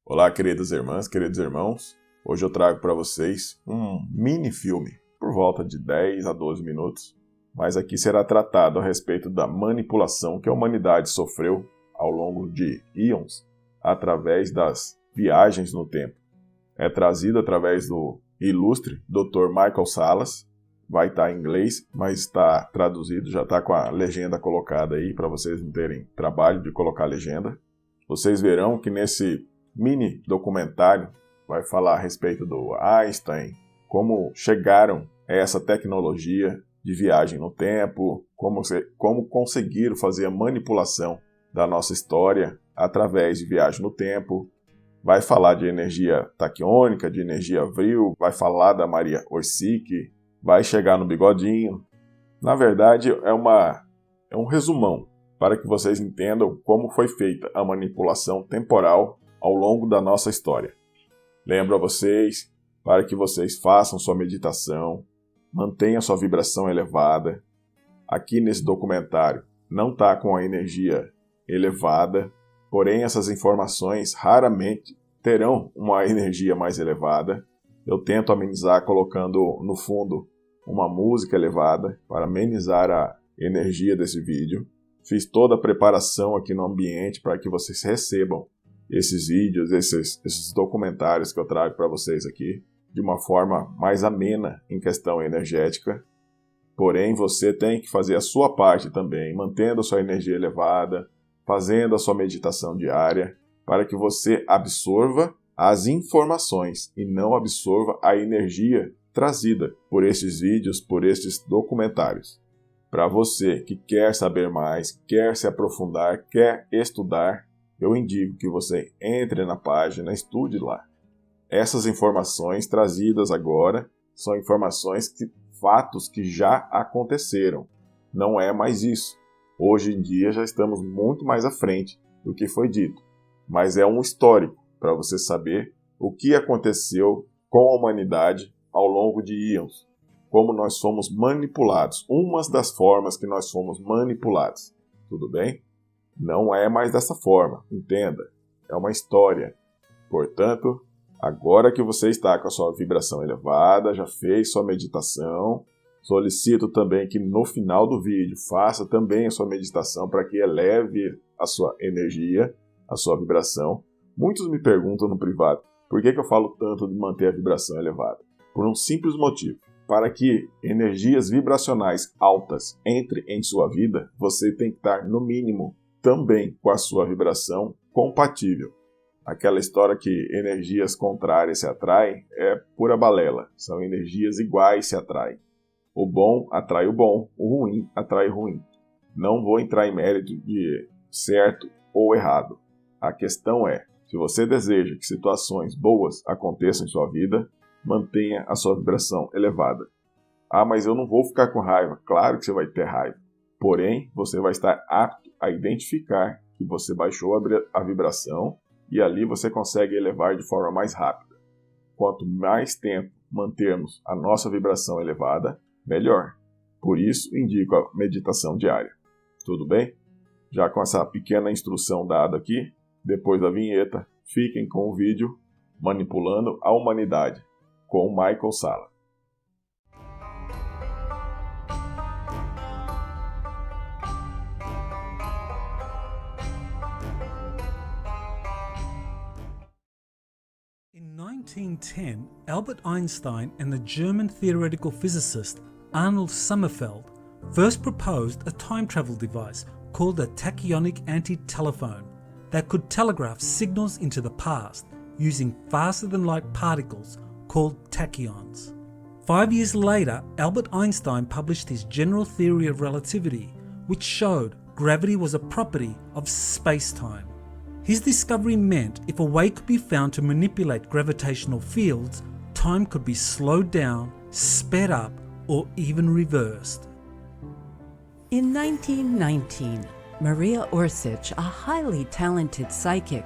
Olá, queridas irmãs, queridos irmãos. Hoje eu trago para vocês um mini filme, por volta de 10 a 12 minutos, mas aqui será tratado a respeito da manipulação que a humanidade sofreu ao longo de íons através das viagens no tempo. É trazido através do ilustre Dr. Michael Salla. Vai estar em inglês, mas está traduzido, já está com a legenda colocada aí para vocês não terem trabalho de colocar a legenda. Vocês verão que nesse mini documentário vai falar a respeito do Einstein, como chegaram a essa tecnologia de viagem no tempo, como conseguiram fazer a manipulação da nossa história através de viagem no tempo. Vai falar de energia taquiônica, de energia vril, vai falar da Maria Orsic, vai chegar no bigodinho. Na verdade, é um resumão para que vocês entendam como foi feita a manipulação temporal ao longo da nossa história. Lembro a vocês para que vocês façam sua meditação, mantenham sua vibração elevada. Aqui nesse documentário não está com a energia elevada, porém essas informações raramente terão uma energia mais elevada. Eu tento amenizar colocando no fundo uma música elevada para amenizar a energia desse vídeo. Fiz toda a preparação aqui no ambiente para que vocês recebam esses vídeos, esses documentários que eu trago para vocês aqui de uma forma mais amena em questão energética. Porém, você tem que fazer a sua parte também, mantendo a sua energia elevada, fazendo a sua meditação diária, para que você absorva as informações e não absorva a energia trazida por esses vídeos, por esses documentários. Para você que quer saber mais, quer se aprofundar, quer estudar, eu indico que você entre na página, estude lá. Essas informações trazidas agora são fatos que já aconteceram. Não é mais isso. Hoje em dia já estamos muito mais à frente do que foi dito. Mas é um histórico para você saber o que aconteceu com a humanidade ao longo de íons. Como nós somos manipulados. Umas das formas que nós somos manipulados. Tudo bem? Não é mais dessa forma. Entenda. É uma história. Portanto, agora que você está com a sua vibração elevada, já fez sua meditação, solicito também que no final do vídeo faça também a sua meditação para que eleve a sua energia, a sua vibração. Muitos me perguntam no privado, por que eu falo tanto de manter a vibração elevada? Por um simples motivo. Para que energias vibracionais altas entrem em sua vida, você tem que estar, no mínimo, também com a sua vibração compatível. Aquela história que energias contrárias se atraem é pura balela. São energias iguais se atraem. O bom atrai o bom, o ruim atrai o ruim. Não vou entrar em mérito de certo ou errado. A questão é, se você deseja que situações boas aconteçam em sua vida, mantenha a sua vibração elevada. Ah, mas eu não vou ficar com raiva. Claro que você vai ter raiva. Porém, você vai estar apto a identificar que você baixou a vibração e ali você consegue elevar de forma mais rápida. Quanto mais tempo mantermos a nossa vibração elevada, melhor. Por isso, indico a meditação diária. Tudo bem? Já com essa pequena instrução dada aqui, depois da vinheta, fiquem com o vídeo Manipulando a Humanidade, com Michael Salla. In 1910, Albert Einstein and the German theoretical physicist Arnold Sommerfeld first proposed a time travel device called a tachyonic anti-telephone that could telegraph signals into the past using faster-than-light particles called tachyons. 5 years later, Albert Einstein published his general theory of relativity, which showed gravity was a property of space-time. His discovery meant if a way could be found to manipulate gravitational fields, time could be slowed down, sped up, or even reversed. In 1919, Maria Orsic, a highly talented psychic,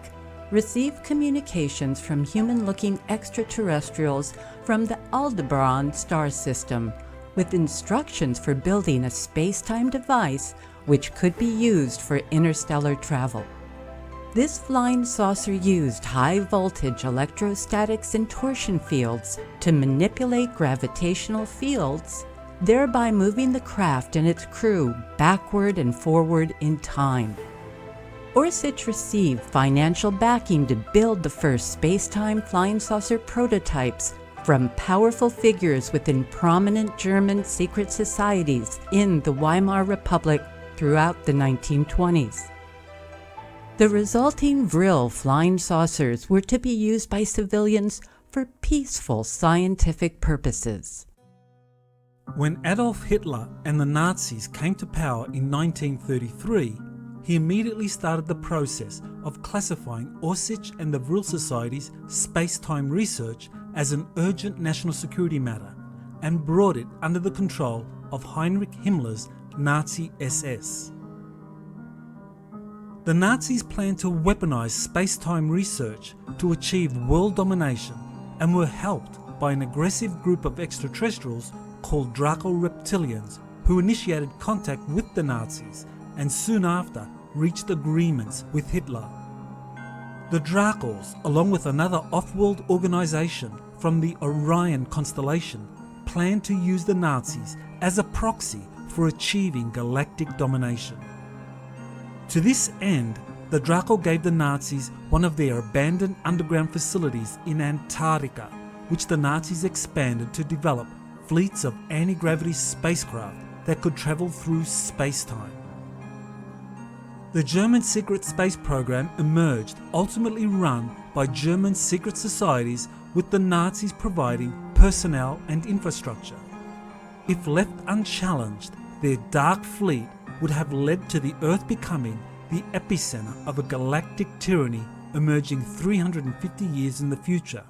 received communications from human-looking extraterrestrials from the Aldebaran star system, with instructions for building a space-time device which could be used for interstellar travel. This flying saucer used high-voltage electrostatics and torsion fields to manipulate gravitational fields, thereby moving the craft and its crew backward and forward in time. Orsic received financial backing to build the first space-time flying saucer prototypes from powerful figures within prominent German secret societies in the Weimar Republic throughout the 1920s. The resulting Vril flying saucers were to be used by civilians for peaceful scientific purposes. When Adolf Hitler and the Nazis came to power in 1933, he immediately started the process of classifying Orsic and the Vril Society's space-time research as an urgent national security matter and brought it under the control of Heinrich Himmler's Nazi SS. The Nazis planned to weaponize space-time research to achieve world domination and were helped by an aggressive group of extraterrestrials called Draco Reptilians who initiated contact with the Nazis and soon after reached agreements with Hitler. The Dracos, along with another off-world organization from the Orion constellation, planned to use the Nazis as a proxy for achieving galactic domination. To this end, the Draco gave the Nazis one of their abandoned underground facilities in Antarctica, which the Nazis expanded to develop fleets of anti-gravity spacecraft that could travel through space-time. The German secret space program emerged, ultimately run by German secret societies, with the Nazis providing personnel and infrastructure. If left unchallenged, their dark fleet would have led to the Earth becoming the epicenter of a galactic tyranny emerging 350 years in the future.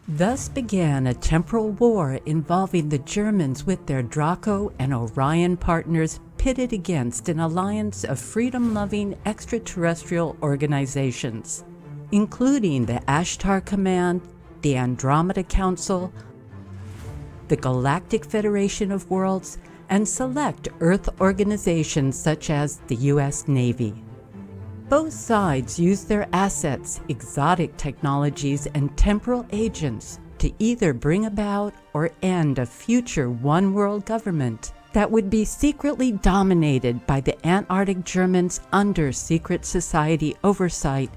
Thus began a temporal war involving the Germans with their Draco and Orion partners pitted against an alliance of freedom-loving extraterrestrial organizations, including the Ashtar Command, the Andromeda Council, the Galactic Federation of Worlds, and select Earth organizations such as the U.S. Navy. Both sides used their assets, exotic technologies, and temporal agents to either bring about or end a future one-world government that would be secretly dominated by the Antarctic Germans under secret society oversight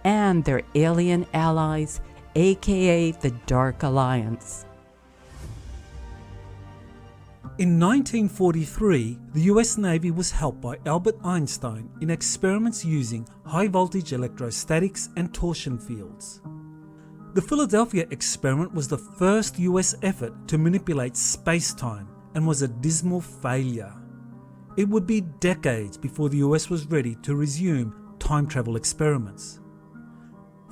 and their alien allies, aka the Dark Alliance. In 1943, the US Navy was helped by Albert Einstein in experiments using high-voltage electrostatics and torsion fields. The Philadelphia experiment was the first US effort to manipulate space-time and was a dismal failure. It would be decades before the US was ready to resume time travel experiments.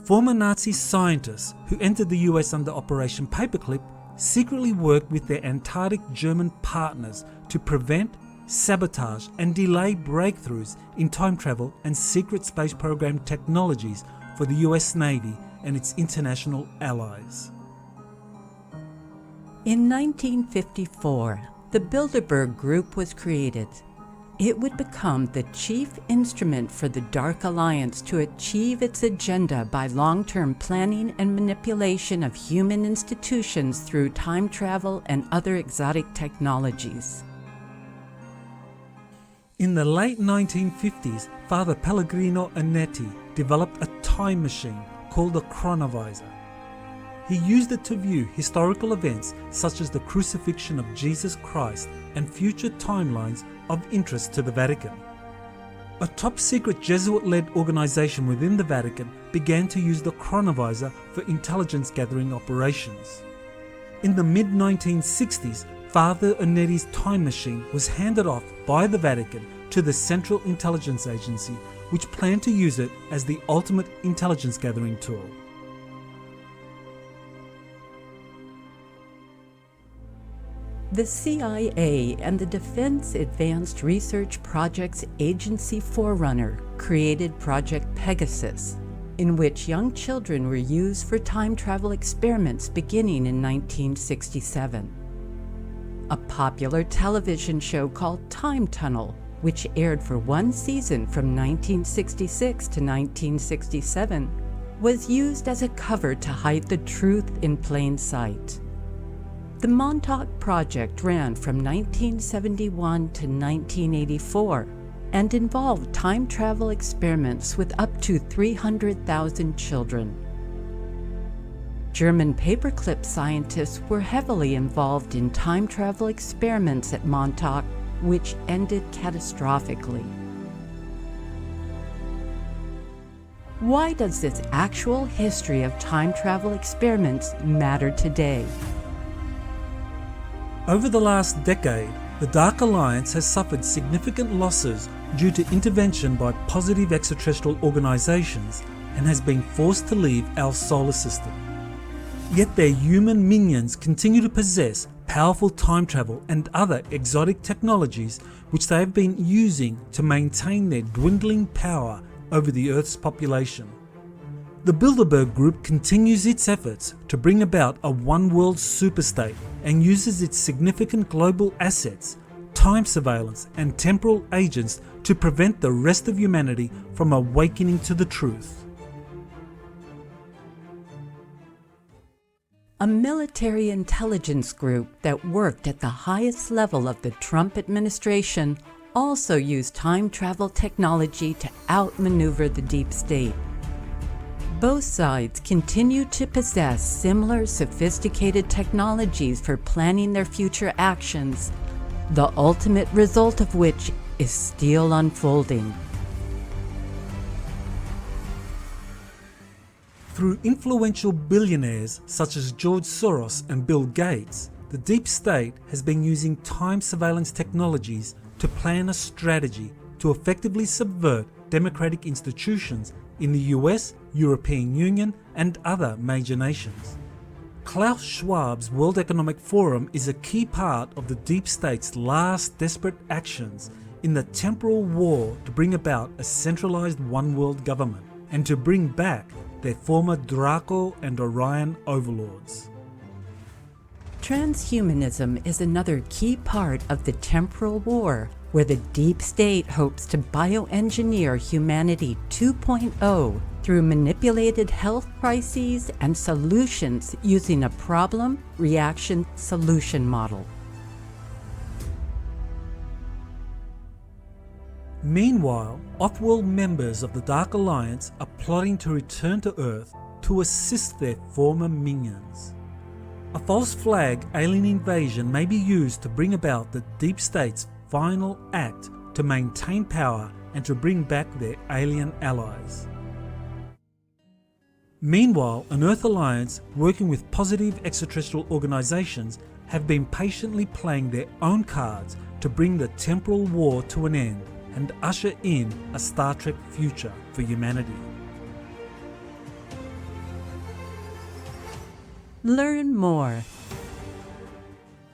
Former Nazi scientists who entered the US under Operation Paperclip secretly worked with their Antarctic German partners to prevent, sabotage and delay breakthroughs in time travel and secret space program technologies for the US Navy and its international allies. In 1954, the Bilderberg Group was created. It would become the chief instrument for the Dark Alliance to achieve its agenda by long-term planning and manipulation of human institutions through time travel and other exotic technologies. In the late 1950s, Father Pellegrino Anetti developed a time machine called the chronovisor. He used it to view historical events such as the crucifixion of Jesus Christ and future timelines of interest to the Vatican. A top-secret Jesuit-led organization within the Vatican began to use the chronovisor for intelligence-gathering operations. In the mid-1960s, Father Anetti's time machine was handed off by the Vatican to the Central Intelligence Agency, which planned to use it as the ultimate intelligence-gathering tool. The CIA and the Defense Advanced Research Projects Agency forerunner created Project Pegasus, in which young children were used for time travel experiments beginning in 1967. A popular television show called Time Tunnel which aired for one season from 1966 to 1967, was used as a cover to hide the truth in plain sight. The Montauk Project ran from 1971 to 1984 and involved time travel experiments with up to 300,000 children. German paperclip scientists were heavily involved in time travel experiments at Montauk, which ended catastrophically. Why does this actual history of time travel experiments matter today? Over the last decade, the Dark Alliance has suffered significant losses due to intervention by positive extraterrestrial organizations and has been forced to leave our solar system. Yet their human minions continue to possess powerful time travel and other exotic technologies which they have been using to maintain their dwindling power over the Earth's population. The Bilderberg Group continues its efforts to bring about a one-world superstate and uses its significant global assets, time surveillance and temporal agents to prevent the rest of humanity from awakening to the truth. A military intelligence group that worked at the highest level of the Trump administration also used time travel technology to outmaneuver the deep state. Both sides continue to possess similar sophisticated technologies for planning their future actions, the ultimate result of which is still unfolding. Through influential billionaires such as George Soros and Bill Gates, the deep state has been using time surveillance technologies to plan a strategy to effectively subvert democratic institutions in the US, European Union and other major nations. Klaus Schwab's World Economic Forum is a key part of the deep state's last desperate actions in the temporal war to bring about a centralized one-world government and to bring back their former Draco and Orion overlords. Transhumanism is another key part of the temporal war, where the deep state hopes to bioengineer humanity 2.0 through manipulated health crises and solutions using a problem-reaction-solution model. Meanwhile, off-world members of the Dark Alliance are plotting to return to Earth to assist their former minions. A false flag alien invasion may be used to bring about the deep state's final act to maintain power and to bring back their alien allies. Meanwhile, an Earth Alliance working with positive extraterrestrial organizations have been patiently playing their own cards to bring the temporal war to an end and usher in a Star Trek future for humanity. Learn more.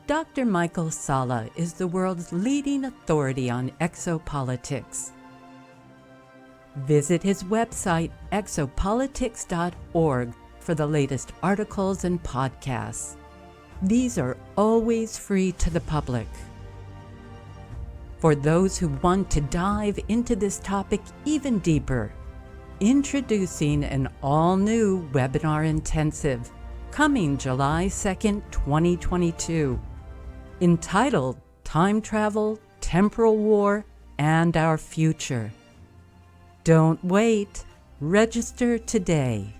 Dr. Michael Salla is the world's leading authority on exopolitics. Visit his website exopolitics.org for the latest articles and podcasts. These are always free to the public. For those who want to dive into this topic even deeper, introducing an all-new webinar intensive coming July 2nd, 2022, entitled Time Travel, Temporal War, and Our Future. Don't wait. Register today.